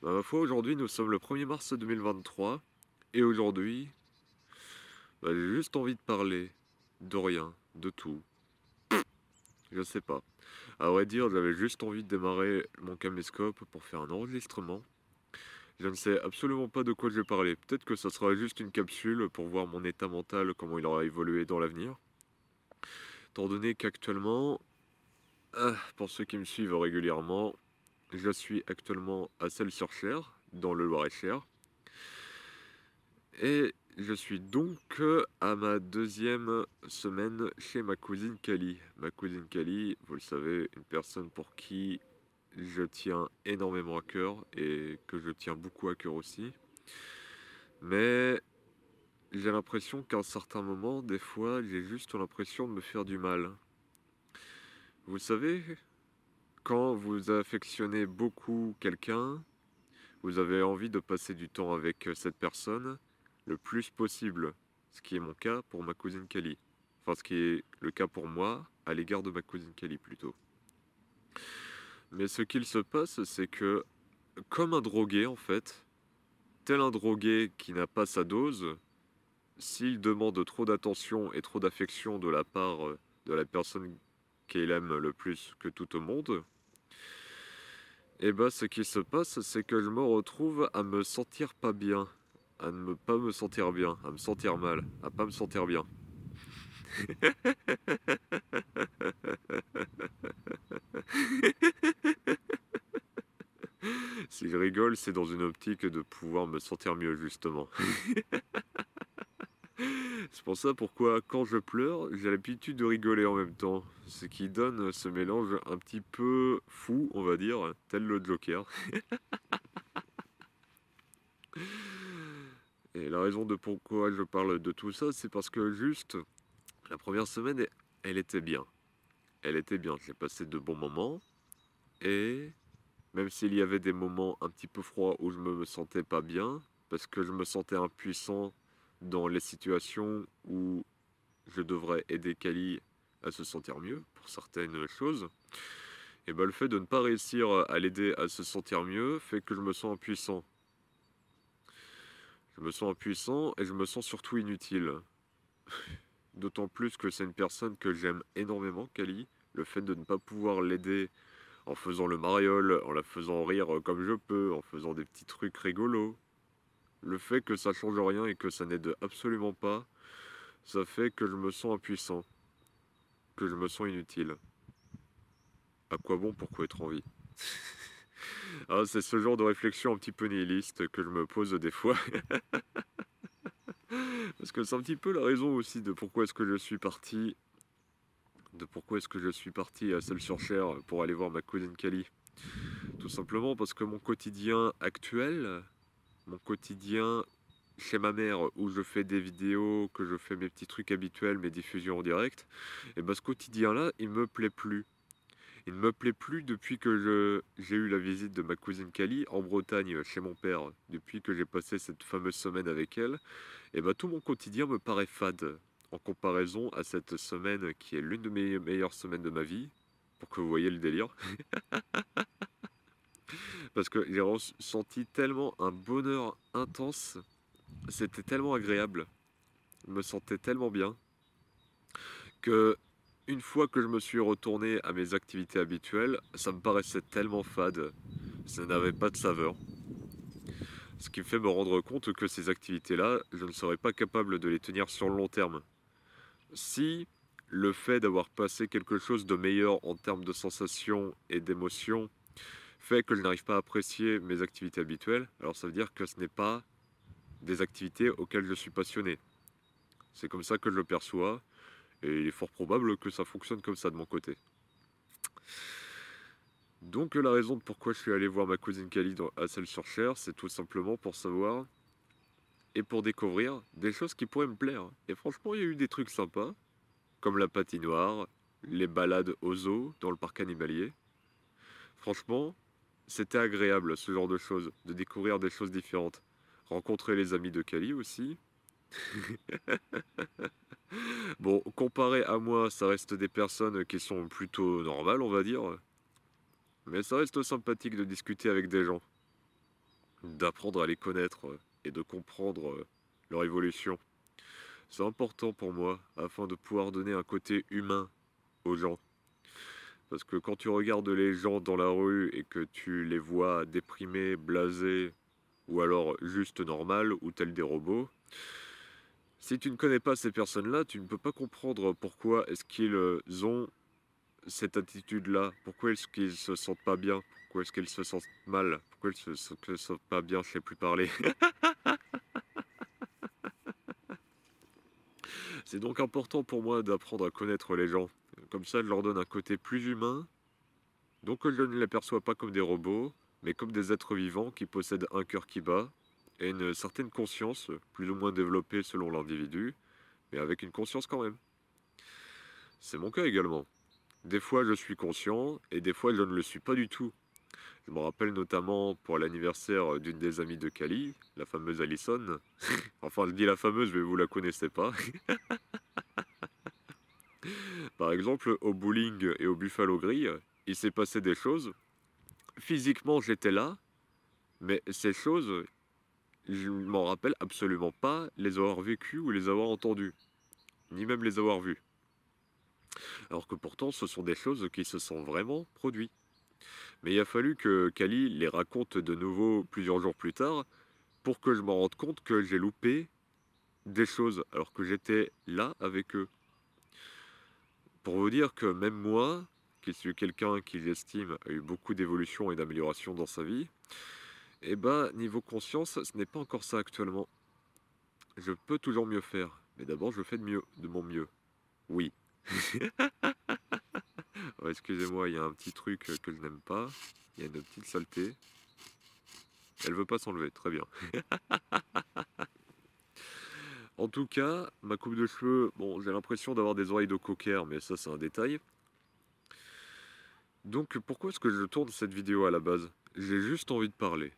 Ma foi, aujourd'hui, nous sommes le 1er mars 2023, et aujourd'hui, j'ai juste envie de parler de rien, de tout. Je sais pas. À vrai dire, j'avais juste envie de démarrer mon caméscope pour faire un enregistrement. Je ne sais absolument pas de quoi je vais parler. Peut-être que ça sera juste une capsule pour voir mon état mental, comment il aura évolué dans l'avenir. Étant donné qu'actuellement, pour ceux qui me suivent régulièrement, je suis actuellement à Celles-sur-Cher, dans le Loir-et-Cher. Et je suis donc à ma deuxième semaine chez ma cousine Kali. Ma cousine Kali, vous le savez, une personne pour qui je tiens énormément à cœur et que je tiens beaucoup à cœur aussi. Mais j'ai l'impression qu'à un certain moment, des fois, j'ai juste l'impression de me faire du mal. Vous savez, quand vous affectionnez beaucoup quelqu'un, vous avez envie de passer du temps avec cette personne le plus possible, ce qui est mon cas pour ma cousine Kali. Enfin, ce qui est le cas pour moi à l'égard de ma cousine Kali plutôt. Mais ce qu'il se passe, c'est que, comme un drogué en fait, tel un drogué qui n'a pas sa dose, s'il demande trop d'attention et trop d'affection de la part de la personne qu'il aime le plus que tout au monde, et bah ce qui se passe, c'est que je me retrouve à me sentir pas bien, à ne pas me sentir bien, à me sentir mal, à pas me sentir bien. Si je rigole, c'est dans une optique de pouvoir me sentir mieux justement. C'est pour ça pourquoi quand je pleure, j'ai l'habitude de rigoler en même temps, ce qui donne ce mélange un petit peu fou, on va dire, tel le Joker. Et la raison de pourquoi je parle de tout ça, c'est parce que juste la première semaine, elle était bien. Elle était bien, j'ai passé de bons moments. Et même s'il y avait des moments un petit peu froids où je me sentais pas bien, parce que je me sentais impuissant dans les situations où je devrais aider Kali à se sentir mieux pour certaines choses, et ben le fait de ne pas réussir à l'aider à se sentir mieux fait que je me sens impuissant. Je me sens impuissant et je me sens surtout inutile. D'autant plus que c'est une personne que j'aime énormément, Kali. Le fait de ne pas pouvoir l'aider en faisant le mariole, en la faisant rire comme je peux, en faisant des petits trucs rigolos. Le fait que ça change rien et que ça n'aide absolument pas, ça fait que je me sens impuissant, que je me sens inutile. À quoi bon, pourquoi être en vie? Ah, c'est ce genre de réflexion un petit peu nihiliste que je me pose des fois. Parce que c'est un petit peu la raison aussi de pourquoi est-ce que je suis parti, à Celles-sur-Cher pour aller voir ma cousine Kali. Tout simplement parce que mon quotidien actuel, mon quotidien chez ma mère où je fais des vidéos, que je fais mes petits trucs habituels, mes diffusions en direct, et ben ce quotidien-là, il me plaît plus. Il ne me plaît plus depuis que j'ai eu la visite de ma cousine Kali en Bretagne chez mon père. Depuis que j'ai passé cette fameuse semaine avec elle, et ben tout mon quotidien me paraît fade en comparaison à cette semaine qui est l'une de mes meilleures semaines de ma vie, pour que vous voyez le délire. Parce que j'ai ressenti tellement un bonheur intense, c'était tellement agréable, je me sentais tellement bien, que une fois que je me suis retourné à mes activités habituelles, ça me paraissait tellement fade, ça n'avait pas de saveur. Ce qui me fait me rendre compte que ces activités-là, je ne serais pas capable de les tenir sur le long terme. Si le fait d'avoir passé quelque chose de meilleur en termes de sensations et d'émotions fait que je n'arrive pas à apprécier mes activités habituelles, alors ça veut dire que ce n'est pas des activités auxquelles je suis passionné. C'est comme ça que je le perçois, et il est fort probable que ça fonctionne comme ça de mon côté. Donc la raison de pourquoi je suis allé voir ma cousine Kali à Celles-sur-Cher, c'est tout simplement pour savoir et pour découvrir des choses qui pourraient me plaire. Et franchement, il y a eu des trucs sympas, comme la patinoire, les balades au zoo dans le parc animalier. Franchement, c'était agréable ce genre de choses, de découvrir des choses différentes. Rencontrer les amis de Kali aussi. Bon, comparé à moi, ça reste des personnes qui sont plutôt normales, on va dire. Mais ça reste sympathique de discuter avec des gens. d'apprendre à les connaître et de comprendre leur évolution. C'est important pour moi afin de pouvoir donner un côté humain aux gens. Parce que quand tu regardes les gens dans la rue et que tu les vois déprimés, blasés, ou alors juste normal, ou tels des robots, si tu ne connais pas ces personnes-là, tu ne peux pas comprendre pourquoi est-ce qu'ils ont cette attitude-là, pourquoi est-ce qu'ils se sentent pas bien, pourquoi est-ce qu'ils se sentent mal, pourquoi ils se sentent pas bien, je sais plus parler. C'est donc important pour moi d'apprendre à connaître les gens. Comme ça, je leur donne un côté plus humain, donc je ne les perçois pas comme des robots, mais comme des êtres vivants qui possèdent un cœur qui bat et une certaine conscience, plus ou moins développée selon l'individu, mais avec une conscience quand même. C'est mon cas également. Des fois je suis conscient et des fois je ne le suis pas du tout. Je me rappelle notamment pour l'anniversaire d'une des amies de Kali, la fameuse Allison. Enfin je dis la fameuse mais vous la connaissez pas. Par exemple au bowling et au Buffalo Grill, il s'est passé des choses. Physiquement j'étais là, mais ces choses, je ne m'en rappelle absolument pas les avoir vécues ou les avoir entendues, ni même les avoir vues. Alors que pourtant ce sont des choses qui se sont vraiment produites. Mais il a fallu que Kali les raconte de nouveau plusieurs jours plus tard pour que je me rende compte que j'ai loupé des choses alors que j'étais là avec eux. Pour vous dire que même moi, qui suis quelqu'un qui j'estime a eu beaucoup d'évolution et d'amélioration dans sa vie, eh ben niveau conscience, ce n'est pas encore ça actuellement. Je peux toujours mieux faire, mais d'abord je fais de mieux, de mon mieux. Oui. Oh, excusez-moi, il y a un petit truc que je n'aime pas. Il y a une petite saleté. Elle veut pas s'enlever, très bien. En tout cas, ma coupe de cheveux, bon, j'ai l'impression d'avoir des oreilles de cocker, mais ça c'est un détail. Donc pourquoi est-ce que je tourne cette vidéo à la base? J'ai juste envie de parler.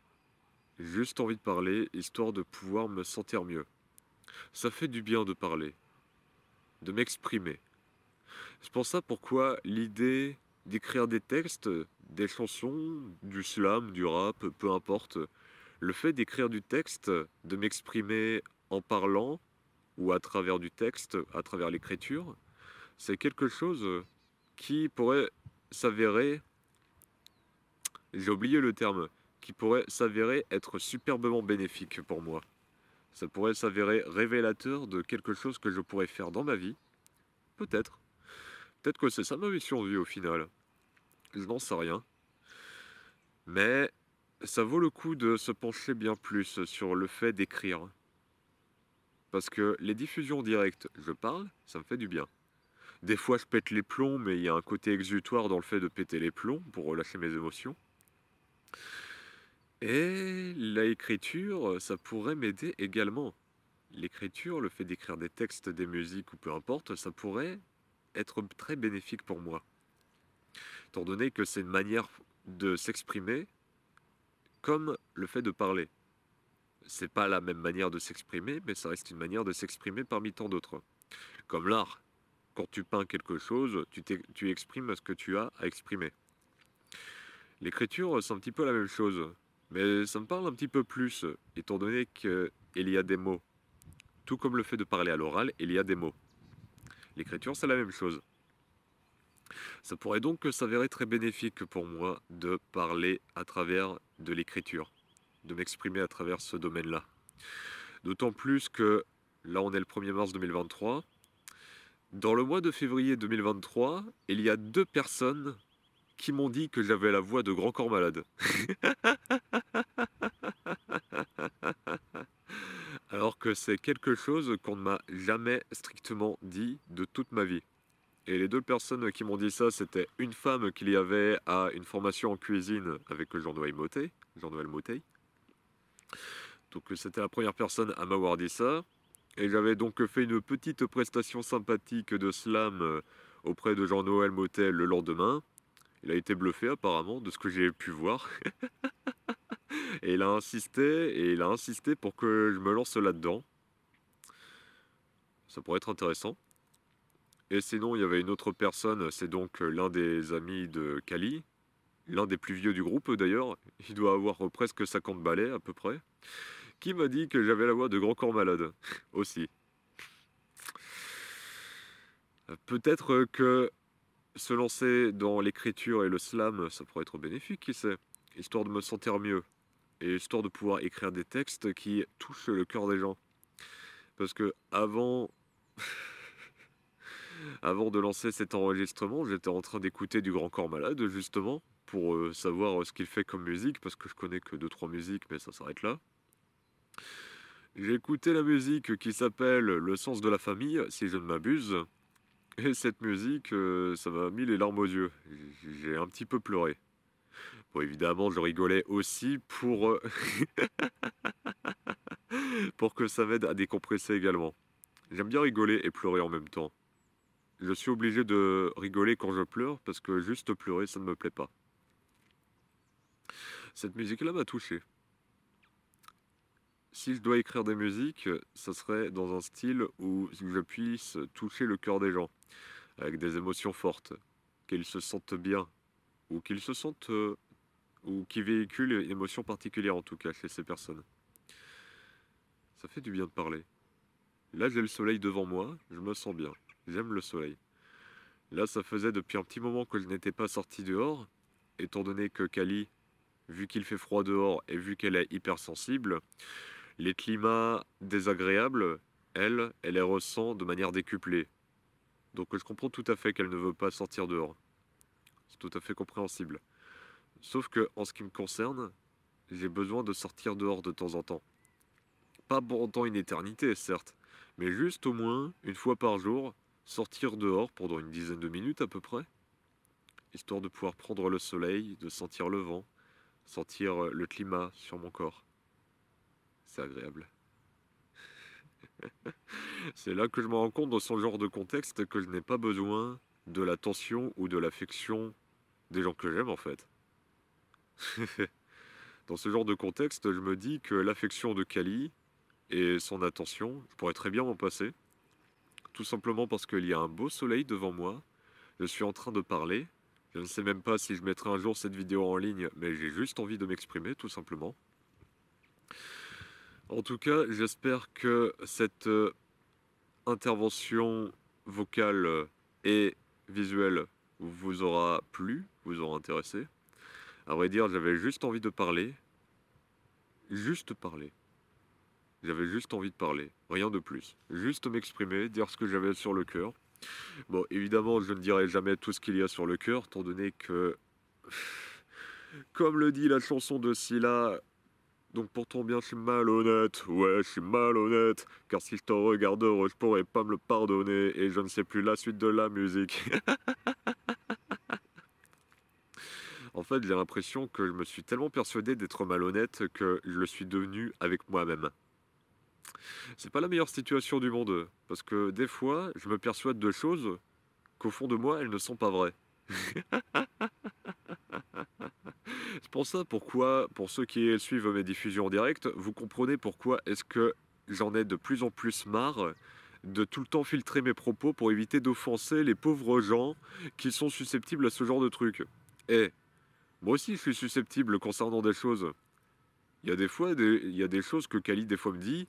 Juste envie de parler, histoire de pouvoir me sentir mieux. Ça fait du bien de parler, de m'exprimer. C'est pour ça pourquoi l'idée d'écrire des textes, des chansons, du slam, du rap, peu importe, le fait d'écrire du texte, de m'exprimer en parlant, ou à travers du texte, à travers l'écriture, c'est quelque chose qui pourrait s'avérer, j'ai oublié le terme, qui pourrait s'avérer être superbement bénéfique pour moi. Ça pourrait s'avérer révélateur de quelque chose que je pourrais faire dans ma vie. Peut-être. Peut-être que c'est ça ma mission de vie au final. Je n'en sais rien. Mais ça vaut le coup de se pencher bien plus sur le fait d'écrire. Parce que les diffusions directes, je parle, ça me fait du bien. Des fois, je pète les plombs, mais il y a un côté exutoire dans le fait de péter les plombs pour relâcher mes émotions. Et l'écriture, ça pourrait m'aider également. L'écriture, le fait d'écrire des textes, des musiques ou peu importe, ça pourrait être très bénéfique pour moi. Étant donné que c'est une manière de s'exprimer comme le fait de parler. C'est pas la même manière de s'exprimer, mais ça reste une manière de s'exprimer parmi tant d'autres. Comme l'art. Quand tu peins quelque chose, tu exprimes ce que tu as à exprimer. L'écriture, c'est un petit peu la même chose. Mais ça me parle un petit peu plus, étant donné qu'il y a des mots. Tout comme le fait de parler à l'oral, il y a des mots. L'écriture, c'est la même chose. Ça pourrait donc s'avérer très bénéfique pour moi de parler à travers de l'écriture, de m'exprimer à travers ce domaine-là. D'autant plus que là, on est le 1er mars 2023. Dans le mois de février 2023, il y a 2 personnes qui m'ont dit que j'avais la voix de grand corps malade. Alors que c'est quelque chose qu'on ne m'a jamais strictement dit de toute ma vie. Et les 2 personnes qui m'ont dit ça, c'était une femme qu'il y avait à une formation en cuisine avec Jean-Noël Motey. Jean-Noël Motey. Donc c'était la première personne à m'avoir dit ça. Et j'avais donc fait une petite prestation sympathique de slam auprès de Jean-Noël Motey le lendemain. Il a été bluffé apparemment de ce que j'ai pu voir. Et il a insisté pour que je me lance là-dedans. Ça pourrait être intéressant. Et sinon, il y avait une autre personne, c'est donc l'un des amis de Kali, l'un des plus vieux du groupe d'ailleurs, il doit avoir presque 50 balais à peu près, qui m'a dit que j'avais la voix de Grand Corps Malade aussi. Peut-être que se lancer dans l'écriture et le slam, ça pourrait être bénéfique, qui sait, histoire de me sentir mieux et histoire de pouvoir écrire des textes qui touchent le cœur des gens. Parce que avant de lancer cet enregistrement, j'étais en train d'écouter du Grand Corps Malade, justement, pour savoir ce qu'il fait comme musique, parce que je connais que deux trois musiques, mais ça s'arrête là. J'ai écouté la musique qui s'appelle Le sens de la famille, si je ne m'abuse, et cette musique, ça m'a mis les larmes aux yeux. J'ai un petit peu pleuré. Bon, évidemment, je rigolais aussi pour que ça m'aide à décompresser également. J'aime bien rigoler et pleurer en même temps. Je suis obligé de rigoler quand je pleure parce que juste pleurer, ça ne me plaît pas. Cette musique-là m'a touché. Si je dois écrire des musiques, ça serait dans un style où je puisse toucher le cœur des gens, avec des émotions fortes, qu'ils se sentent bien, ou qu'ils se sentent, ou qui véhiculent une émotion particulière en tout cas chez ces personnes. Ça fait du bien de parler. Là, j'ai le soleil devant moi, je me sens bien. J'aime le soleil. Là, ça faisait depuis un petit moment que je n'étais pas sorti dehors, étant donné que Kali, vu qu'il fait froid dehors et vu qu'elle est hypersensible, les climats désagréables, elle les ressent de manière décuplée. Donc je comprends tout à fait qu'elle ne veut pas sortir dehors. C'est tout à fait compréhensible. Sauf que, en ce qui me concerne, j'ai besoin de sortir dehors de temps en temps. Pas pour autant une éternité, certes, mais juste au moins, une fois par jour, sortir dehors pendant une dizaine de minutes à peu près, histoire de pouvoir prendre le soleil, de sentir le vent, sentir le climat sur mon corps. C'est agréable. C'est là que je me rends compte dans ce genre de contexte que je n'ai pas besoin de l'attention ou de l'affection des gens que j'aime en fait. Dans ce genre de contexte, je me dis que l'affection de Kali et son attention, je pourrais très bien m'en passer. Tout simplement parce qu'il y a un beau soleil devant moi, je suis en train de parler. Je ne sais même pas si je mettrai un jour cette vidéo en ligne, mais j'ai juste envie de m'exprimer, tout simplement. En tout cas, j'espère que cette intervention vocale et visuelle vous aura plu, vous aura intéressé. À vrai dire, j'avais juste envie de parler. Juste parler. J'avais juste envie de parler, rien de plus. Juste m'exprimer, dire ce que j'avais sur le cœur. Bon, évidemment, je ne dirai jamais tout ce qu'il y a sur le cœur, étant donné que, comme le dit la chanson de Scylla, donc pour ton bien, je suis malhonnête. Ouais, je suis malhonnête. Car si je te regarde heureux, je pourrais pas me le pardonner. Et je ne sais plus la suite de la musique. En fait, j'ai l'impression que je me suis tellement persuadé d'être malhonnête que je le suis devenu avec moi-même. C'est pas la meilleure situation du monde. Parce que des fois, je me persuade de choses qu'au fond de moi, elles ne sont pas vraies. C'est pour ça pourquoi, pour ceux qui suivent mes diffusions en direct, vous comprenez pourquoi est-ce que j'en ai de plus en plus marre de tout le temps filtrer mes propos pour éviter d'offenser les pauvres gens qui sont susceptibles à ce genre de trucs. Eh, moi aussi je suis susceptible concernant des choses. Il y a des fois, il y a des choses que Kali des fois me dit,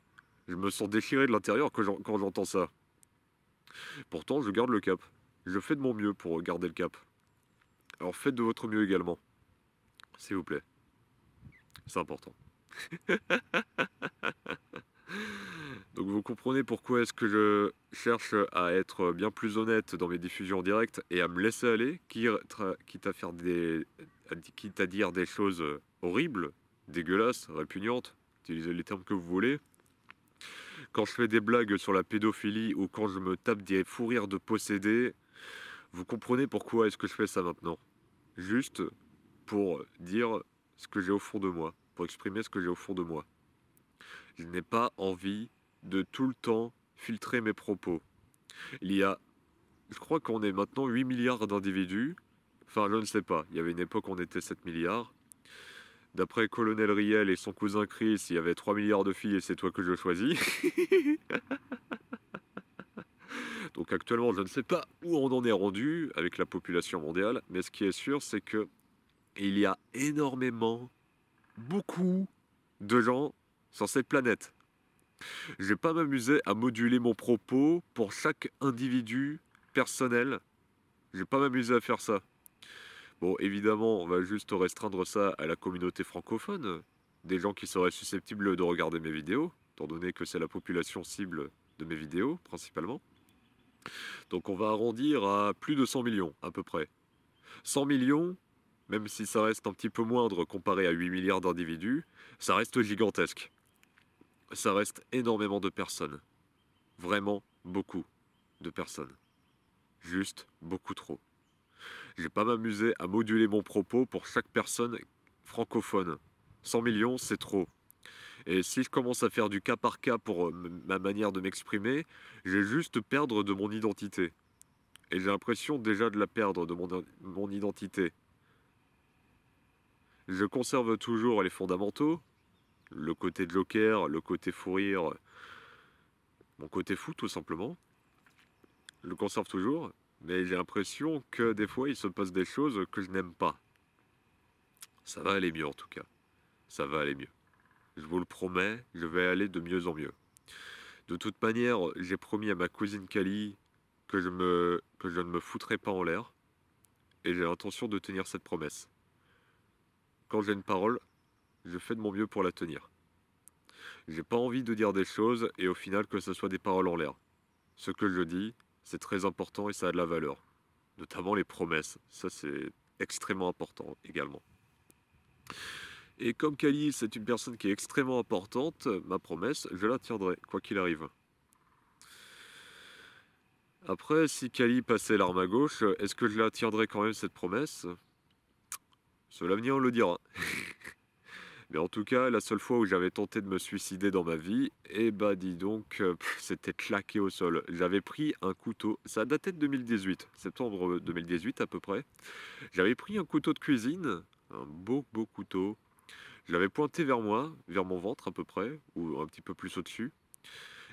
je me sens déchiré de l'intérieur quand j'entends ça. Pourtant, je garde le cap. Je fais de mon mieux pour garder le cap. Alors faites de votre mieux également, s'il vous plaît. C'est important. Donc vous comprenez pourquoi est-ce que je cherche à être bien plus honnête dans mes diffusions en direct et à me laisser aller, quitte quitte à dire des choses horribles, dégueulasses, répugnantes, utilisez les termes que vous voulez. Quand je fais des blagues sur la pédophilie ou quand je me tape des fous rires de possédés, vous comprenez pourquoi est-ce que je fais ça maintenant. Juste pour dire ce que j'ai au fond de moi, pour exprimer ce que j'ai au fond de moi. Je n'ai pas envie de tout le temps filtrer mes propos. Il y a, je crois qu'on est maintenant 8 milliards d'individus. Enfin, je ne sais pas. Il y avait une époque où on était 7 milliards. D'après Colonel Riel et son cousin Chris, il y avait 3 milliards de filles et c'est toi que je choisis. Donc actuellement, je ne sais pas où on en est rendu avec la population mondiale, mais ce qui est sûr, c'est que Et il y a énormément, beaucoup de gens sur cette planète. Je vais pas m'amuser à moduler mon propos pour chaque individu personnel. Je vais pas m'amuser à faire ça. Bon, évidemment, on va juste restreindre ça à la communauté francophone, des gens qui seraient susceptibles de regarder mes vidéos, étant donné que c'est la population cible de mes vidéos, principalement. Donc on va arrondir à plus de 100 millions, à peu près. 100 millions, même si ça reste un petit peu moindre comparé à 8 milliards d'individus, ça reste gigantesque. Ça reste énormément de personnes. Vraiment beaucoup de personnes. Juste beaucoup trop. Je vais pas m'amuser à moduler mon propos pour chaque personne francophone. 100 millions, c'est trop. Et si je commence à faire du cas par cas pour ma manière de m'exprimer, je vais juste perdre de mon identité. Et j'ai l'impression déjà de la perdre de mon identité. Je conserve toujours les fondamentaux, le côté Joker, le côté fou rire, mon côté fou tout simplement. Je le conserve toujours, mais j'ai l'impression que des fois il se passe des choses que je n'aime pas. Ça va aller mieux en tout cas. Ça va aller mieux. Je vous le promets, je vais aller de mieux en mieux. De toute manière, j'ai promis à ma cousine Kali que je ne me foutrais pas en l'air, et j'ai l'intention de tenir cette promesse. Quand j'ai une parole, je fais de mon mieux pour la tenir. J'ai pas envie de dire des choses et au final que ce soit des paroles en l'air. Ce que je dis, c'est très important et ça a de la valeur. Notamment les promesses. Ça, c'est extrêmement important également. Et comme Kali, c'est une personne qui est extrêmement importante, ma promesse, je la tiendrai, quoi qu'il arrive. Après, si Kali passait l'arme à gauche, est-ce que je la tiendrai quand même cette promesse? L'avenir le dira. Mais en tout cas, la seule fois où j'avais tenté de me suicider dans ma vie, eh bah dis donc, c'était claqué au sol. J'avais pris un couteau, ça datait de 2018, septembre 2018 à peu près. J'avais pris un couteau de cuisine, un beau beau couteau. Je l'avais pointé vers moi, vers mon ventre à peu près, ou un petit peu plus au-dessus.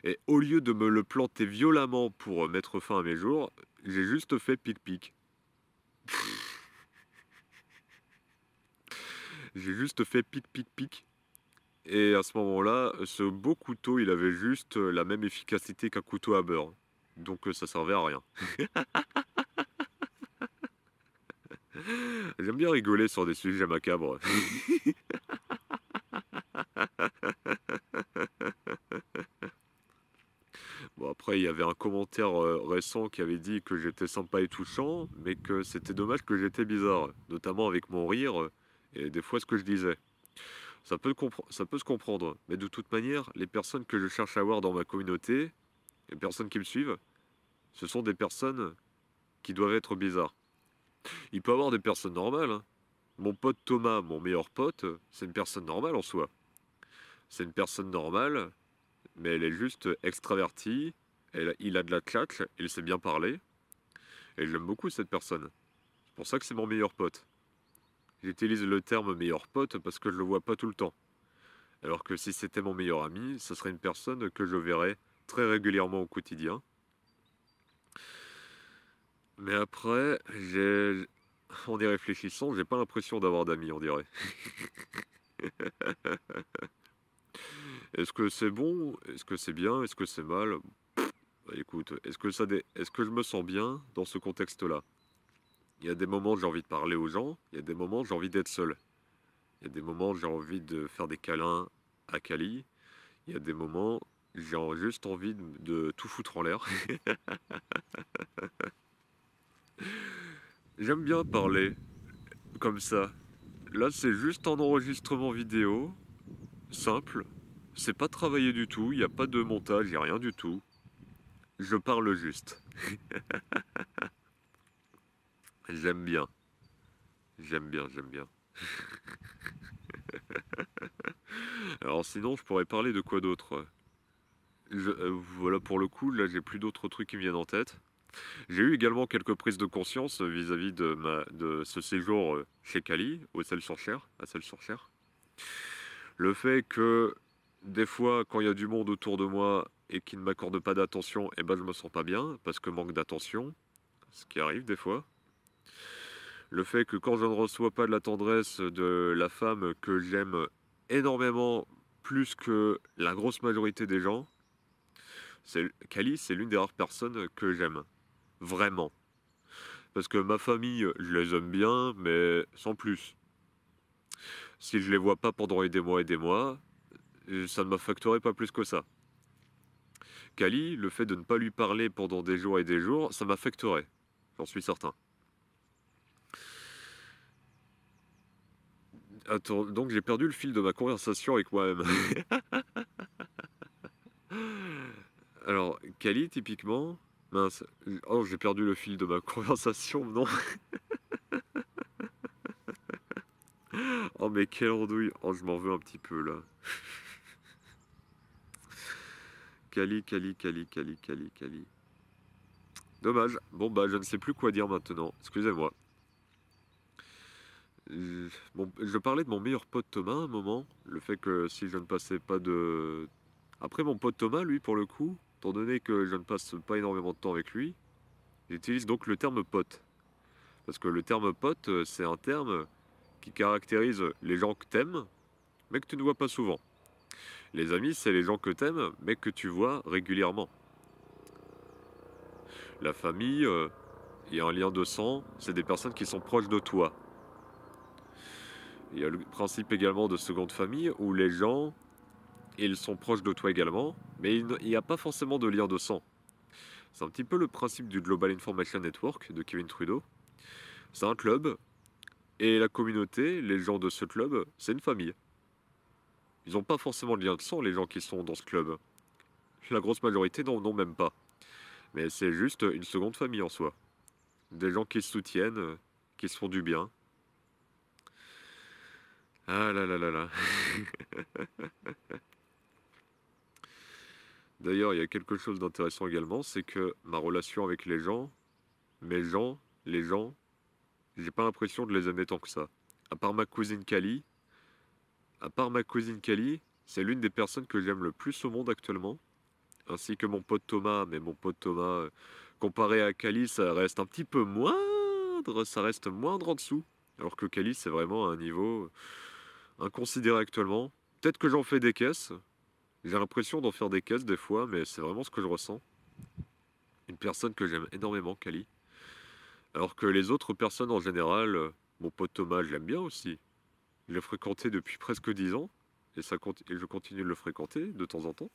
Et au lieu de me le planter violemment pour mettre fin à mes jours, j'ai juste fait pic-pic. J'ai juste fait pic-pic-pic. Et à ce moment-là, ce beau couteau, il avait juste la même efficacité qu'un couteau à beurre. Donc ça servait à rien. J'aime bien rigoler sur des sujets macabres. Bon, après, il y avait un commentaire récent qui avait dit que j'étais sympa et touchant, mais que c'était dommage que j'étais bizarre, notamment avec mon rire et des fois ce que je disais. Ça peut se comprendre, mais de toute manière, les personnes que je cherche à avoir dans ma communauté, les personnes qui me suivent, ce sont des personnes qui doivent être bizarres. Il peut y avoir des personnes normales, hein. Mon pote Thomas, mon meilleur pote, c'est une personne normale en soi. C'est une personne normale, mais elle est juste extravertie, il a de la tchatch, il sait bien parler, et j'aime beaucoup cette personne. C'est pour ça que c'est mon meilleur pote. J'utilise le terme meilleur pote parce que je le vois pas tout le temps. Alors que si c'était mon meilleur ami, ce serait une personne que je verrais très régulièrement au quotidien. Mais après, en y réfléchissant, j'ai pas l'impression d'avoir d'amis, on dirait. Est-ce que c'est bon? Est-ce que c'est bien? Est-ce que c'est mal? Bah, écoute, est-ce que je me sens bien dans ce contexte-là? Il y a des moments où j'ai envie de parler aux gens, il y a des moments où j'ai envie d'être seul. Il y a des moments où j'ai envie de faire des câlins à Kali. Il y a des moments où j'ai juste envie de tout foutre en l'air. J'aime bien parler comme ça. Là, c'est juste un enregistrement vidéo, simple. C'est pas travaillé du tout, il n'y a pas de montage, il n'y a rien du tout. Je parle juste. J'aime bien. J'aime bien, j'aime bien. Alors sinon, je pourrais parler de quoi d'autre? Voilà, pour le coup, là, j'ai plus d'autres trucs qui me viennent en tête. J'ai eu également quelques prises de conscience vis-à-vis de ce séjour chez Cali, au Celles-sur-Cher, à Celles-sur-Cher. Le fait que des fois, quand il y a du monde autour de moi et qui ne m'accorde pas d'attention, eh ben, je me sens pas bien parce que manque d'attention, ce qui arrive des fois. Le fait que quand je ne reçois pas de la tendresse de la femme que j'aime énormément, plus que la grosse majorité des gens, Kali, c'est l'une des rares personnes que j'aime. Vraiment. Parce que ma famille, je les aime bien, mais sans plus. Si je les vois pas pendant des mois, ça ne m'affecterait pas plus que ça. Kali, le fait de ne pas lui parler pendant des jours et des jours, ça m'affecterait. J'en suis certain. Attends, donc j'ai perdu le fil de ma conversation avec moi-même. Alors, Kali, typiquement... Mince. Oh, j'ai perdu le fil de ma conversation, non. Oh, mais quelle andouille. Oh, je m'en veux un petit peu, là. Kali. Dommage. Bon, bah, je ne sais plus quoi dire maintenant. Excusez-moi. Bon, je parlais de mon meilleur pote Thomas à un moment. Le fait que si je ne passais pas de... Après, mon pote Thomas, lui, pour le coup, étant donné que je ne passe pas énormément de temps avec lui, j'utilise donc le terme pote. Parce que le terme pote, c'est un terme qui caractérise les gens que t'aimes, mais que tu ne vois pas souvent. Les amis, c'est les gens que t'aimes, mais que tu vois régulièrement. La famille, il y a un lien de sang, c'est des personnes qui sont proches de toi. Il y a le principe également de seconde famille, où les gens, ils sont proches de toi également, mais il n'y a pas forcément de lien de sang. C'est un petit peu le principe du Global Information Network de Kevin Trudeau. C'est un club, et la communauté, les gens de ce club, c'est une famille. Ils n'ont pas forcément de lien de sang, les gens qui sont dans ce club. La grosse majorité n'en ont même pas. Mais c'est juste une seconde famille en soi. Des gens qui se soutiennent, qui se font du bien. Ah là là là là. D'ailleurs, il y a quelque chose d'intéressant également, c'est que ma relation avec mes gens, les gens, j'ai pas l'impression de les aimer tant que ça. À part ma cousine Kali, à part ma cousine Kali, c'est l'une des personnes que j'aime le plus au monde actuellement, ainsi que mon pote Thomas. Mais mon pote Thomas, comparé à Kali, ça reste un petit peu moindre, ça reste moindre en dessous. Alors que Kali, c'est vraiment un niveau inconsidéré actuellement. Peut-être que j'en fais des caisses. J'ai l'impression d'en faire des caisses des fois, mais c'est vraiment ce que je ressens. Une personne que j'aime énormément, Kali. Alors que les autres personnes en général, mon pote Thomas, je l'aime bien aussi. Je l'ai fréquenté depuis presque 10 ans, et je continue de le fréquenter de temps en temps.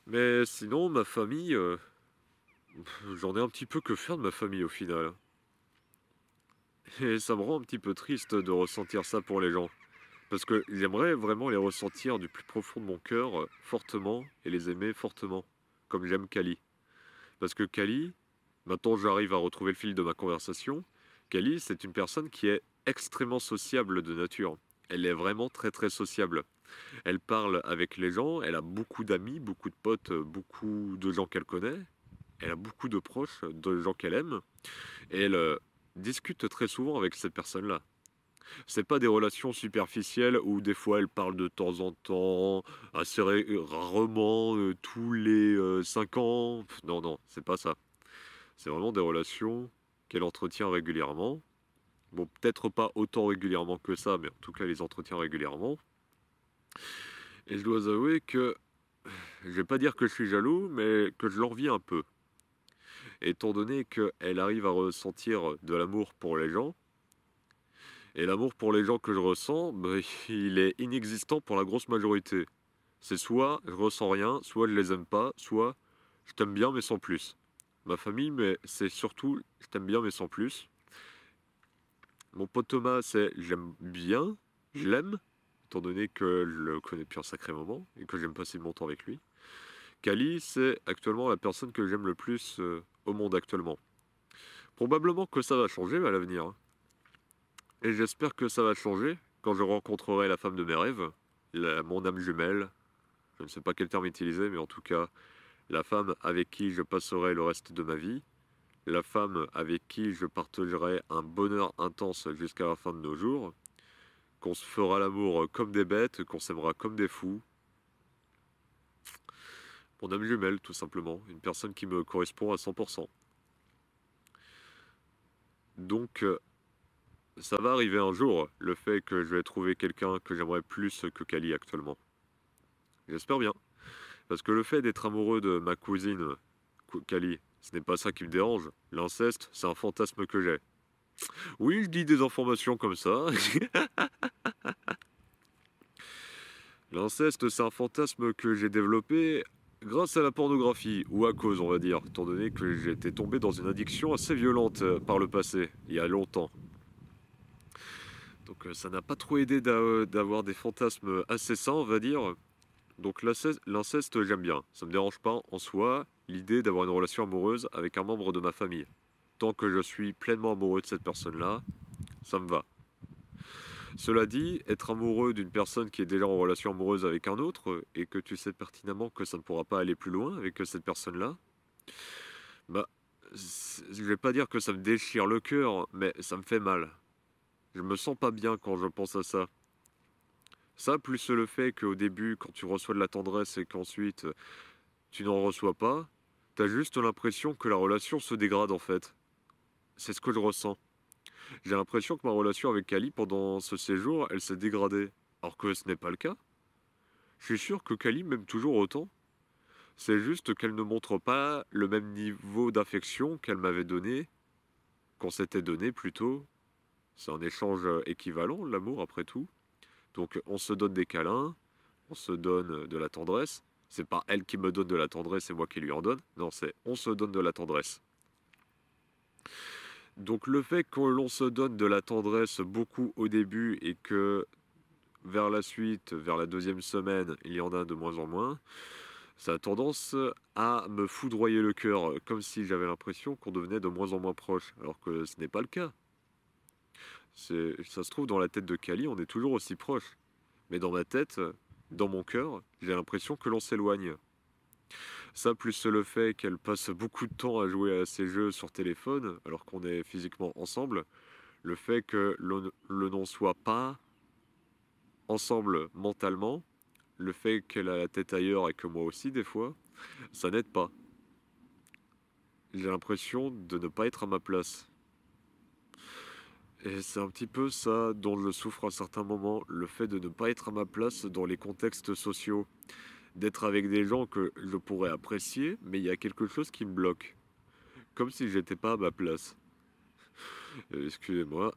Mais sinon, ma famille, j'en ai un petit peu que faire de ma famille au final. Et ça me rend un petit peu triste de ressentir ça pour les gens. Parce que j'aimerais vraiment les ressentir du plus profond de mon cœur, fortement, et les aimer fortement, comme j'aime Kali. Parce que Kali, maintenant j'arrive à retrouver le fil de ma conversation, Kali, c'est une personne qui est extrêmement sociable de nature. Elle est vraiment très très sociable. Elle parle avec les gens, elle a beaucoup d'amis, beaucoup de potes, beaucoup de gens qu'elle connaît. Elle a beaucoup de proches, de gens qu'elle aime. Et elle discute très souvent avec ces personnes-là. C'est pas des relations superficielles où des fois elle parle de temps en temps, assez rarement, tous les 5 ans. Non, non, c'est pas ça. C'est vraiment des relations qu'elle entretient régulièrement. Bon, peut-être pas autant régulièrement que ça, mais en tout cas, elle les entretient régulièrement. Et je dois avouer que, je vais pas dire que je suis jaloux, mais que je l'envie un peu. Étant donné qu'elle arrive à ressentir de l'amour pour les gens, et l'amour pour les gens que je ressens, bah, il est inexistant pour la grosse majorité. C'est soit je ressens rien, soit je les aime pas, soit je t'aime bien mais sans plus. Ma famille, mais c'est surtout je t'aime bien mais sans plus. Mon pote Thomas, c'est j'aime bien, je l'aime, étant donné que je le connais depuis un sacré moment et que j'aime passer mon temps avec lui. Kali, c'est actuellement la personne que j'aime le plus au monde actuellement. Probablement que ça va changer à l'avenir, hein. Et j'espère que ça va changer quand je rencontrerai la femme de mes rêves, mon âme jumelle. Je ne sais pas quel terme utiliser, mais en tout cas, la femme avec qui je passerai le reste de ma vie, la femme avec qui je partagerai un bonheur intense jusqu'à la fin de nos jours, qu'on se fera l'amour comme des bêtes, qu'on s'aimera comme des fous. Mon âme jumelle, tout simplement, une personne qui me correspond à 100%. Donc, ça va arriver un jour, le fait que je vais trouver quelqu'un que j'aimerais plus que Kali actuellement. J'espère bien. Parce que le fait d'être amoureux de ma cousine, Kali, ce n'est pas ça qui me dérange. L'inceste, c'est un fantasme que j'ai. Oui, je dis des informations comme ça. L'inceste, c'est un fantasme que j'ai développé grâce à la pornographie, ou à cause, on va dire, étant donné que j'étais tombé dans une addiction assez violente par le passé, il y a longtemps. Donc ça n'a pas trop aidé d'avoir des fantasmes assez sains, on va dire. Donc l'inceste, j'aime bien. Ça me dérange pas en soi l'idée d'avoir une relation amoureuse avec un membre de ma famille. Tant que je suis pleinement amoureux de cette personne-là, ça me va. Cela dit, être amoureux d'une personne qui est déjà en relation amoureuse avec un autre et que tu sais pertinemment que ça ne pourra pas aller plus loin avec cette personne-là, bah, je vais pas dire que ça me déchire le cœur, mais ça me fait mal. Je me sens pas bien quand je pense à ça. Ça, plus le fait qu'au début, quand tu reçois de la tendresse et qu'ensuite tu n'en reçois pas, t'as juste l'impression que la relation se dégrade en fait. C'est ce que je ressens. J'ai l'impression que ma relation avec Kali pendant ce séjour, elle s'est dégradée. Alors que ce n'est pas le cas. Je suis sûr que Kali m'aime toujours autant. C'est juste qu'elle ne montre pas le même niveau d'affection qu'elle m'avait donné, qu'on s'était donné plutôt. C'est un échange équivalent, l'amour après tout. Donc on se donne des câlins, on se donne de la tendresse. C'est pas elle qui me donne de la tendresse, c'est moi qui lui en donne. Non, c'est on se donne de la tendresse. Donc le fait que l'on se donne de la tendresse beaucoup au début et que vers la suite, vers la deuxième semaine, il y en a de moins en moins, ça a tendance à me foudroyer le cœur, comme si j'avais l'impression qu'on devenait de moins en moins proche, alors que ce n'est pas le cas. Ça se trouve, dans la tête de Kali, on est toujours aussi proche. Mais dans ma tête, dans mon cœur, j'ai l'impression que l'on s'éloigne. Ça, plus le fait qu'elle passe beaucoup de temps à jouer à ces jeux sur téléphone, alors qu'on est physiquement ensemble, le fait que l'on n'en soit pas ensemble mentalement, le fait qu'elle a la tête ailleurs et que moi aussi des fois, ça n'aide pas. J'ai l'impression de ne pas être à ma place. Et c'est un petit peu ça dont je souffre à certains moments, le fait de ne pas être à ma place dans les contextes sociaux, d'être avec des gens que je pourrais apprécier, mais il y a quelque chose qui me bloque, comme si j'étais pas à ma place. Excusez-moi.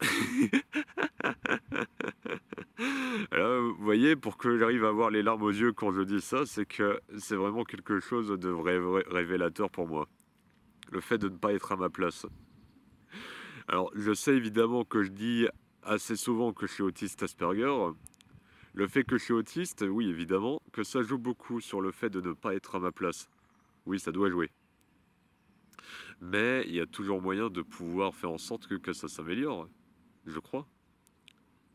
Alors, vous voyez, pour que j'arrive à avoir les larmes aux yeux quand je dis ça, c'est que c'est vraiment quelque chose de vrai révélateur pour moi. Le fait de ne pas être à ma place. Alors, je sais évidemment que je dis assez souvent que je suis autiste Asperger. Le fait que je suis autiste, oui, évidemment, que ça joue beaucoup sur le fait de ne pas être à ma place. Oui, ça doit jouer. Mais il y a toujours moyen de pouvoir faire en sorte que ça s'améliore, je crois.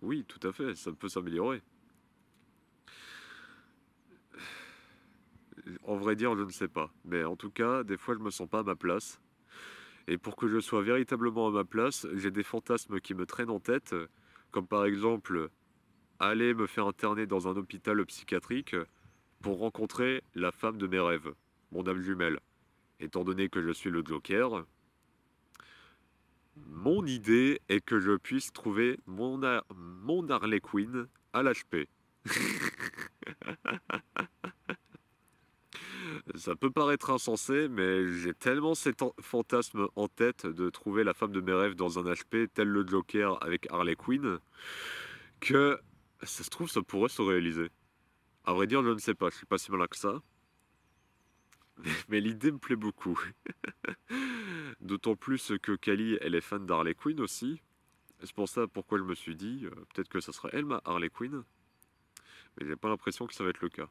Oui, tout à fait, ça peut s'améliorer. En vrai dire, je ne sais pas. Mais en tout cas, des fois, je me sens pas à ma place. Et pour que je sois véritablement à ma place, j'ai des fantasmes qui me traînent en tête, comme par exemple aller me faire interner dans un hôpital psychiatrique pour rencontrer la femme de mes rêves, mon âme jumelle. Étant donné que je suis le Joker, mon idée est que je puisse trouver mon Harley Quinn à l'HP. Ça peut paraître insensé, mais j'ai tellement cet fantasme en tête de trouver la femme de mes rêves dans un HP tel le Joker avec Harley Quinn que ça se trouve ça pourrait se réaliser. À vrai dire, je ne sais pas, je suis pas si malin que ça, mais l'idée me plaît beaucoup. D'autant plus que Kali, elle est fan d'Harley Quinn aussi. C'est pour ça pourquoi je me suis dit, peut-être que ça serait elle ma Harley Quinn, mais j'ai pas l'impression que ça va être le cas.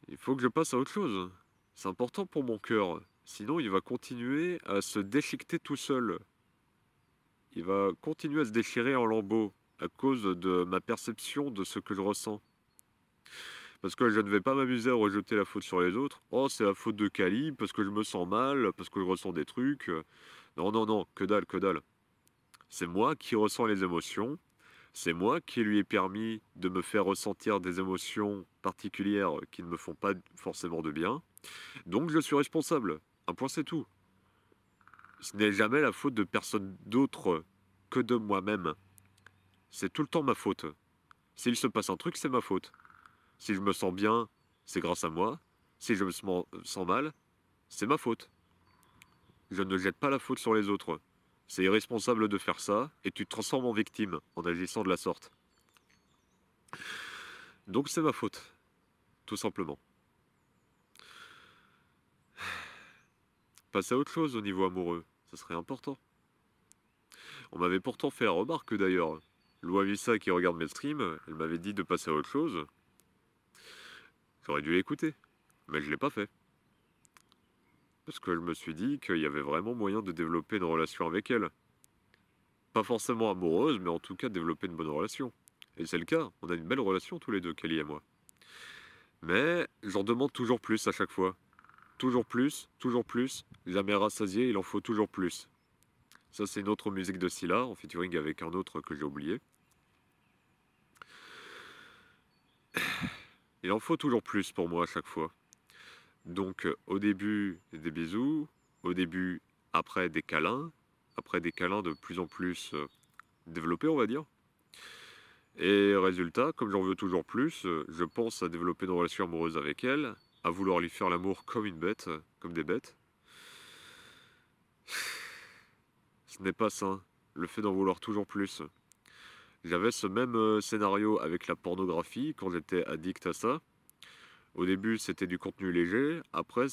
Il faut que je passe à autre chose. C'est important pour mon cœur. Sinon, il va continuer à se déchiqueter tout seul. Il va continuer à se déchirer en lambeaux à cause de ma perception de ce que je ressens. Parce que je ne vais pas m'amuser à rejeter la faute sur les autres. Oh, c'est la faute de Kali, parce que je me sens mal, parce que je ressens des trucs. Non, non, non, que dalle, que dalle. C'est moi qui ressens les émotions. C'est moi qui lui ai permis de me faire ressentir des émotions particulières qui ne me font pas forcément de bien. Donc je suis responsable. Un point c'est tout. Ce n'est jamais la faute de personne d'autre que de moi-même. C'est tout le temps ma faute. S'il se passe un truc, c'est ma faute. Si je me sens bien, c'est grâce à moi. Si je me sens mal, c'est ma faute. Je ne jette pas la faute sur les autres. C'est irresponsable de faire ça, et tu te transformes en victime en agissant de la sorte. Donc c'est ma faute, tout simplement. Passer à autre chose au niveau amoureux, ça serait important. On m'avait pourtant fait la remarque d'ailleurs. Loavissa qui regarde mes streams, elle m'avait dit de passer à autre chose. J'aurais dû l'écouter, mais je l'ai pas fait. Parce que je me suis dit qu'il y avait vraiment moyen de développer une relation avec elle. Pas forcément amoureuse, mais en tout cas développer une bonne relation. Et c'est le cas, on a une belle relation tous les deux, Kelly et moi. Mais j'en demande toujours plus à chaque fois. Toujours plus, jamais rassasié, il en faut toujours plus. Ça c'est une autre musique de Scylla, en featuring avec un autre que j'ai oublié. Il en faut toujours plus pour moi à chaque fois. Donc au début des bisous, au début après des câlins, après des câlins de plus en plus développés on va dire. Et résultat, comme j'en veux toujours plus, je pense à développer une relation amoureuse avec elle, à vouloir lui faire l'amour comme une bête, comme des bêtes. Ce n'est pas sain, le fait d'en vouloir toujours plus. J'avais ce même scénario avec la pornographie quand j'étais addict à ça. Au début, c'était du contenu léger. Après,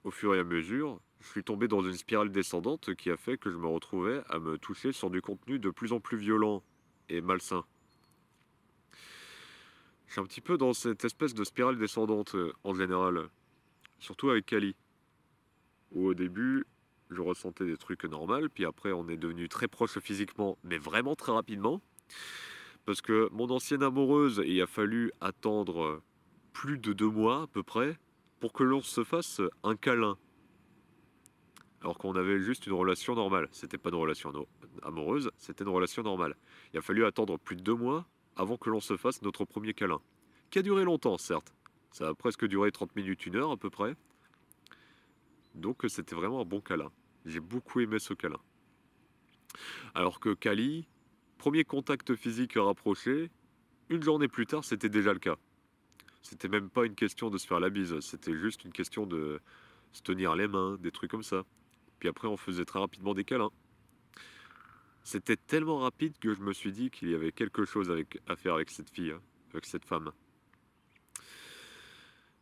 au fur et à mesure, je suis tombé dans une spirale descendante qui a fait que je me retrouvais à me toucher sur du contenu de plus en plus violent et malsain. Je suis un petit peu dans cette espèce de spirale descendante en général, surtout avec Kali, où au début, je ressentais des trucs normaux, puis après, on est devenu très proche physiquement, mais vraiment très rapidement, parce que mon ancienne amoureuse, il a fallu attendre plus de 2 mois à peu près pour que l'on se fasse un câlin. Alors qu'on avait juste une relation normale. C'était pas une relation amoureuse, c'était une relation normale. Il a fallu attendre plus de 2 mois avant que l'on se fasse notre premier câlin. Qui a duré longtemps, certes. Ça a presque duré 30 minutes, 1 heure à peu près. Donc c'était vraiment un bon câlin. J'ai beaucoup aimé ce câlin. Alors que Kali, premier contact physique rapproché, une journée plus tard, c'était déjà le cas. C'était même pas une question de se faire la bise, c'était juste une question de se tenir les mains, des trucs comme ça. Puis après, on faisait très rapidement des câlins. C'était tellement rapide que je me suis dit qu'il y avait quelque chose à faire avec cette fille, hein, avec cette femme.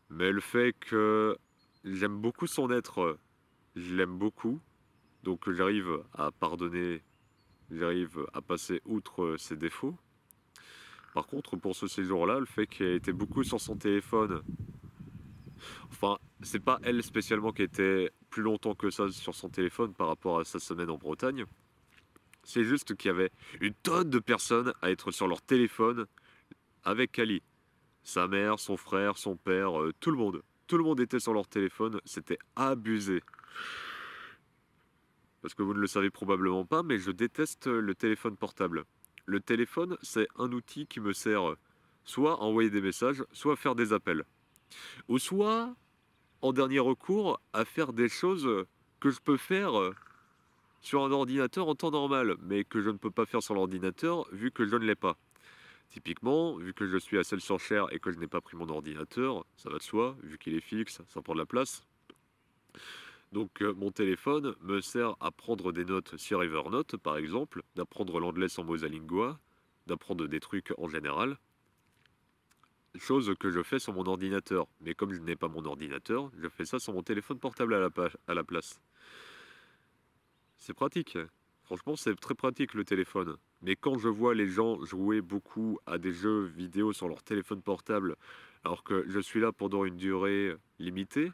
Mais le fait que j'aime beaucoup son être, je l'aime beaucoup, donc j'arrive à pardonner, j'arrive à passer outre ses défauts. Par contre, pour ce séjour-là, le fait qu'elle était beaucoup sur son téléphone, enfin, c'est pas elle spécialement qui était plus longtemps que ça sur son téléphone par rapport à sa semaine en Bretagne. C'est juste qu'il y avait une tonne de personnes à être sur leur téléphone avec Kali. Sa mère, son frère, son père, tout le monde. Tout le monde était sur leur téléphone, c'était abusé. Parce que vous ne le savez probablement pas, mais je déteste le téléphone portable. Le téléphone, c'est un outil qui me sert soit à envoyer des messages, soit à faire des appels. Ou soit, en dernier recours, à faire des choses que je peux faire sur un ordinateur en temps normal, mais que je ne peux pas faire sur l'ordinateur vu que je ne l'ai pas. Typiquement, vu que je suis à Celles-sur-Cher et que je n'ai pas pris mon ordinateur, ça va de soi, vu qu'il est fixe, ça prend de la place. Donc mon téléphone me sert à prendre des notes sur Evernote, par exemple, d'apprendre l'anglais sans Mosalingua, d'apprendre des trucs en général. Chose que je fais sur mon ordinateur. Mais comme je n'ai pas mon ordinateur, je fais ça sur mon téléphone portable à la place. C'est pratique. Franchement, c'est très pratique le téléphone. Mais quand je vois les gens jouer beaucoup à des jeux vidéo sur leur téléphone portable, alors que je suis là pendant une durée limitée,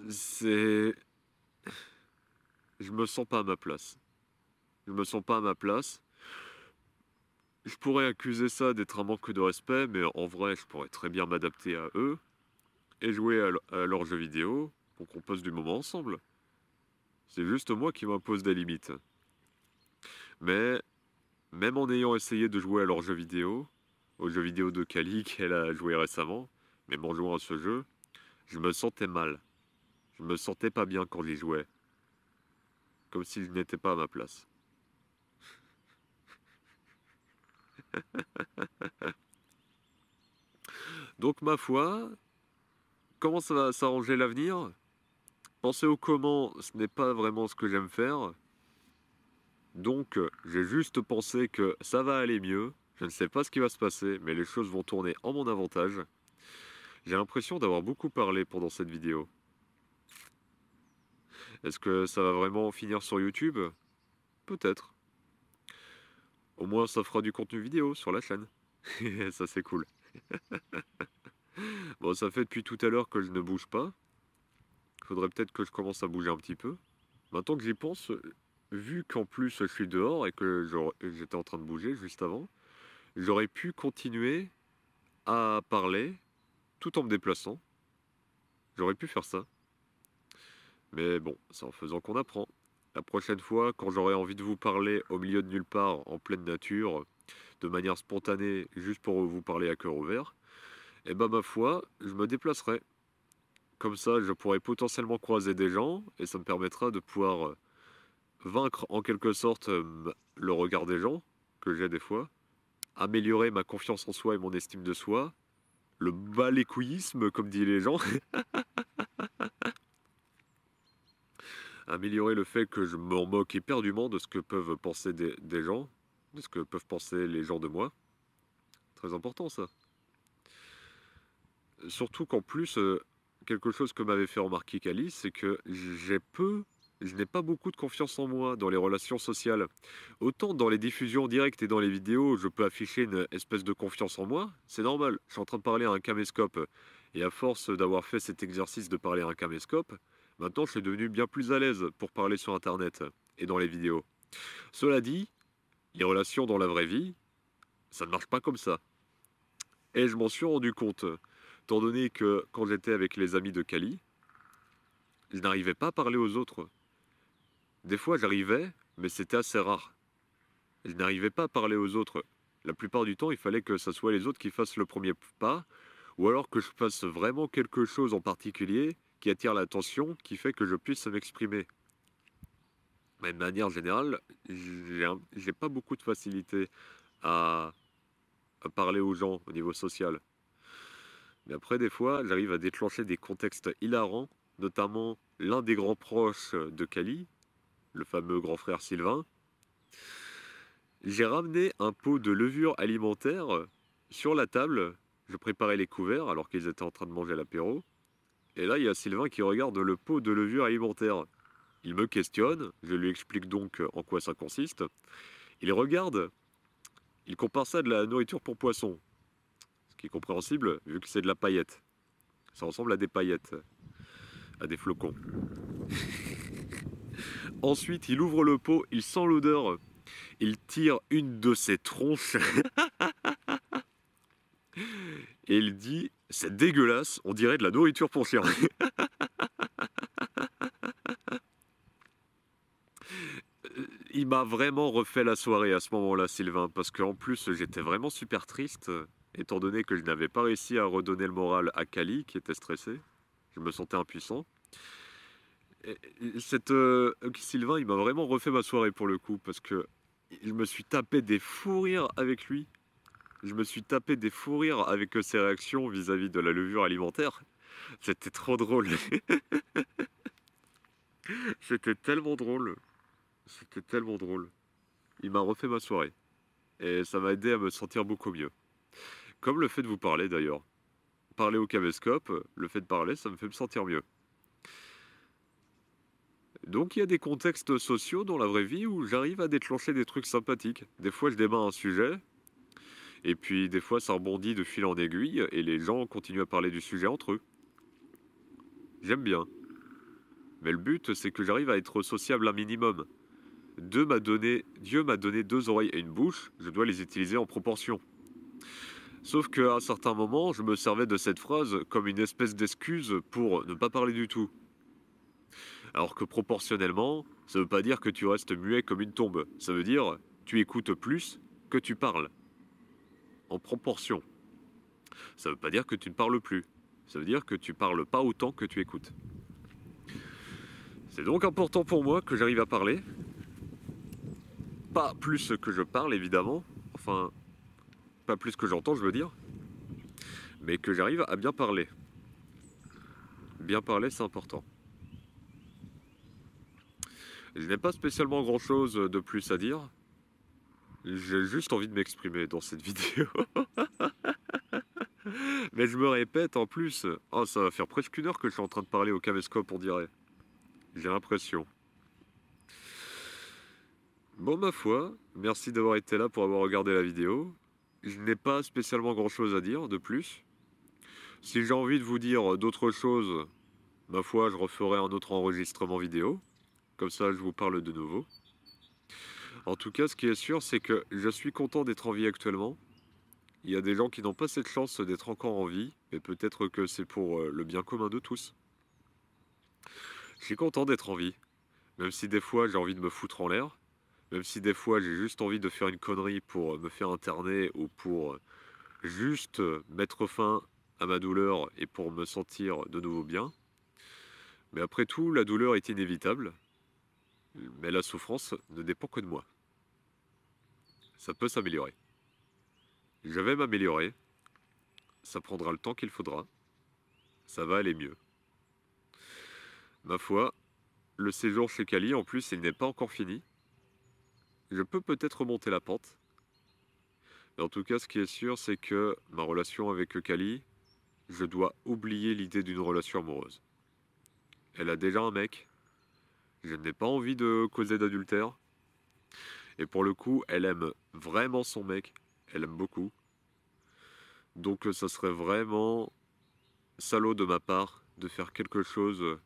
c'est... Je me sens pas à ma place. Je me sens pas à ma place. Je pourrais accuser ça d'être un manque de respect, mais en vrai, je pourrais très bien m'adapter à eux et jouer à leurs jeux vidéo pour qu'on passe du moment ensemble. C'est juste moi qui m'impose des limites. Mais même en ayant essayé de jouer à leurs jeux vidéo, aux jeux vidéo de Kali qu'elle a joué récemment, même en jouant à ce jeu, je me sentais mal. Je me sentais pas bien quand j'y jouais. comme si je n'étais pas à ma place. Donc ma foi, comment ça va s'arranger l'avenir? Penser au comment, ce n'est pas vraiment ce que j'aime faire. Donc j'ai juste pensé que ça va aller mieux. Je ne sais pas ce qui va se passer, mais les choses vont tourner en mon avantage. J'ai l'impression d'avoir beaucoup parlé pendant cette vidéo. Est-ce que ça va vraiment finir sur YouTube? Peut-être. Au moins ça fera du contenu vidéo sur la chaîne. Ça c'est cool. Bon, ça fait depuis tout à l'heure que je ne bouge pas. Faudrait peut-être que je commence à bouger un petit peu. Maintenant que j'y pense, vu qu'en plus je suis dehors et que j'étais en train de bouger juste avant, j'aurais pu continuer à parler tout en me déplaçant. J'aurais pu faire ça. Mais bon, c'est en faisant qu'on apprend. La prochaine fois, quand j'aurai envie de vous parler au milieu de nulle part, en pleine nature, de manière spontanée, juste pour vous parler à cœur ouvert, eh ben ma foi, je me déplacerai. Comme ça, je pourrai potentiellement croiser des gens et ça me permettra de pouvoir vaincre en quelque sorte le regard des gens que j'ai des fois, améliorer ma confiance en soi et mon estime de soi, le balécouillisme comme disent les gens, améliorer le fait que je m'en moque éperdument de ce que peuvent penser des gens, de ce que peuvent penser les gens de moi. Très important ça. Surtout qu'en plus, quelque chose que m'avait fait remarquer Kali, c'est que je n'ai pas beaucoup de confiance en moi dans les relations sociales. Autant dans les diffusions directes et dans les vidéos, je peux afficher une espèce de confiance en moi, c'est normal. Je suis en train de parler à un caméscope, et à force d'avoir fait cet exercice de parler à un caméscope, maintenant je suis devenu bien plus à l'aise pour parler sur Internet et dans les vidéos. Cela dit, les relations dans la vraie vie, ça ne marche pas comme ça. Et je m'en suis rendu compte, étant donné que quand j'étais avec les amis de Kali, je n'arrivais pas à parler aux autres. Des fois j'arrivais, mais c'était assez rare. Je n'arrivais pas à parler aux autres. La plupart du temps, il fallait que ce soit les autres qui fassent le premier pas, ou alors que je fasse vraiment quelque chose en particulier qui attire l'attention, qui fait que je puisse m'exprimer. Mais de manière générale, j'ai pas beaucoup de facilité à, à parler aux gens au niveau social. Mais après, des fois, j'arrive à déclencher des contextes hilarants, notamment l'un des grands proches de Kali, le fameux grand frère Sylvain. J'ai ramené un pot de levure alimentaire sur la table. Je préparais les couverts alors qu'ils étaient en train de manger l'apéro. Et là, il y a Sylvain qui regarde le pot de levure alimentaire. Il me questionne, je lui explique donc en quoi ça consiste. Il regarde, il compare ça à de la nourriture pour poisson. Ce qui est compréhensible vu que c'est de la paillette. Ça ressemble à des paillettes, à des flocons. Ensuite, il ouvre le pot, il sent l'odeur, il tire une de ses tronches et il dit: c'est dégueulasse, on dirait de la nourriture pour chien. Il m'a vraiment refait la soirée à ce moment-là, Sylvain, parce qu'en plus j'étais vraiment super triste, étant donné que je n'avais pas réussi à redonner le moral à Kali, qui était stressé. Je me sentais impuissant. Sylvain, il m'a vraiment refait ma soirée pour le coup, parce que je me suis tapé des fous rires avec lui. Je me suis tapé des fous rires avec ses réactions vis-à-vis de la levure alimentaire. C'était trop drôle. C'était tellement drôle. C'était tellement drôle. Il m'a refait ma soirée. Et ça m'a aidé à me sentir beaucoup mieux. Comme le fait de vous parler d'ailleurs. Parler au caméscope, le fait de parler, ça me fait me sentir mieux. Donc il y a des contextes sociaux dans la vraie vie où j'arrive à déclencher des trucs sympathiques. Des fois je débat un sujet, et puis des fois ça rebondit de fil en aiguille, et les gens continuent à parler du sujet entre eux. J'aime bien. Mais le but, c'est que j'arrive à être sociable un minimum. Dieu m'a donné deux oreilles et une bouche, je dois les utiliser en proportion. Sauf qu'à un certain moment, je me servais de cette phrase comme une espèce d'excuse pour ne pas parler du tout. Alors que proportionnellement, ça veut pas dire que tu restes muet comme une tombe. Ça veut dire tu écoutes plus que tu parles. En proportion. Ça veut pas dire que tu ne parles plus. Ça veut dire que tu parles pas autant que tu écoutes. C'est donc important pour moi que j'arrive à parler. Pas plus que je parle, évidemment. Enfin, pas plus que j'entends, je veux dire. Mais que j'arrive à bien parler. Bien parler, c'est important. Je n'ai pas spécialement grand-chose de plus à dire. J'ai juste envie de m'exprimer dans cette vidéo. Mais je me répète en plus. Oh, ça va faire presque 1 heure que je suis en train de parler au caméscope, on dirait. J'ai l'impression. Bon, ma foi, merci d'avoir été là pour avoir regardé la vidéo. Je n'ai pas spécialement grand-chose à dire de plus. Si j'ai envie de vous dire d'autres choses, ma foi, je referai un autre enregistrement vidéo. Comme ça, je vous parle de nouveau. En tout cas, ce qui est sûr, c'est que je suis content d'être en vie actuellement. Il y a des gens qui n'ont pas cette chance d'être encore en vie, mais peut-être que c'est pour le bien commun de tous. Je suis content d'être en vie, même si des fois j'ai envie de me foutre en l'air, même si des fois j'ai juste envie de faire une connerie pour me faire interner ou pour juste mettre fin à ma douleur et pour me sentir de nouveau bien. Mais après tout, la douleur est inévitable, mais la souffrance ne dépend que de moi. Ça peut s'améliorer. Je vais m'améliorer, ça prendra le temps qu'il faudra, ça va aller mieux. Ma foi, le séjour chez Kali, en plus, il n'est pas encore fini. Je peux peut-être remonter la pente. Mais en tout cas, ce qui est sûr, c'est que ma relation avec Kali, je dois oublier l'idée d'une relation amoureuse. Elle a déjà un mec. Je n'ai pas envie de causer d'adultère. Et pour le coup, elle aime vraiment son mec. Elle aime beaucoup. Donc ça serait vraiment salaud de ma part de faire quelque chose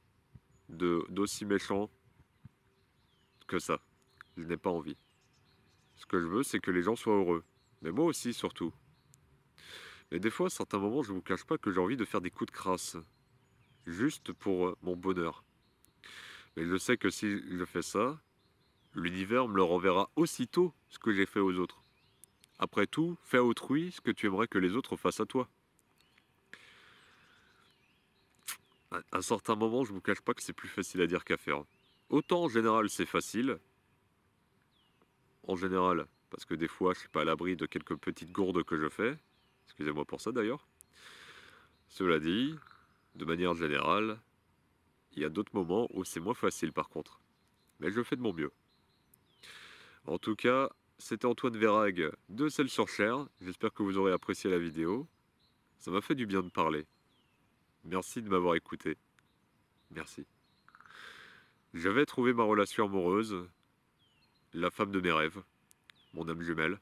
d'aussi méchant que ça. Je n'ai pas envie. Ce que je veux, c'est que les gens soient heureux. Mais moi aussi, surtout. Mais des fois, à certains moments, je ne vous cache pas que j'ai envie de faire des coups de crasse. Juste pour mon bonheur. Mais je sais que si je fais ça, l'univers me le renverra aussitôt ce que j'ai fait aux autres. Après tout, fais à autrui ce que tu aimerais que les autres fassent à toi. À un certain moment, je ne vous cache pas que c'est plus facile à dire qu'à faire. Autant en général c'est facile, en général, parce que des fois je suis pas à l'abri de quelques petites gourdes que je fais, excusez-moi pour ça d'ailleurs. Cela dit, de manière générale, il y a d'autres moments où c'est moins facile par contre. Mais je fais de mon mieux. En tout cas, c'était Antoine Verhaeghe de Celles-sur-Cher. J'espère que vous aurez apprécié la vidéo. Ça m'a fait du bien de parler. Merci de m'avoir écouté. Merci. Je vais trouver ma relation amoureuse, la femme de mes rêves, mon âme jumelle.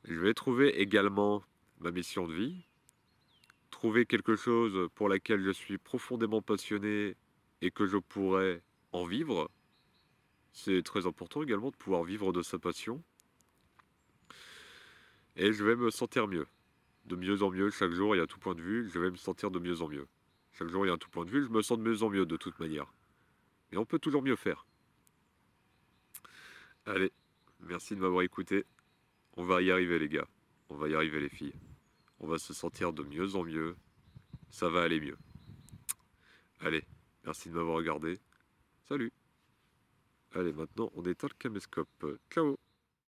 Je vais trouver également ma mission de vie, trouver quelque chose pour laquelle je suis profondément passionné et que je pourrais en vivre. C'est très important également de pouvoir vivre de sa passion. Et je vais me sentir mieux. De mieux en mieux, chaque jour et à tout point de vue, je vais me sentir de mieux en mieux. Chaque jour et à tout point de vue, je me sens de mieux en mieux de toute manière. Mais on peut toujours mieux faire. Allez, merci de m'avoir écouté. On va y arriver les gars. On va y arriver les filles. On va se sentir de mieux en mieux. Ça va aller mieux. Allez, merci de m'avoir regardé. Salut. Allez, maintenant on éteint le caméscope. Ciao.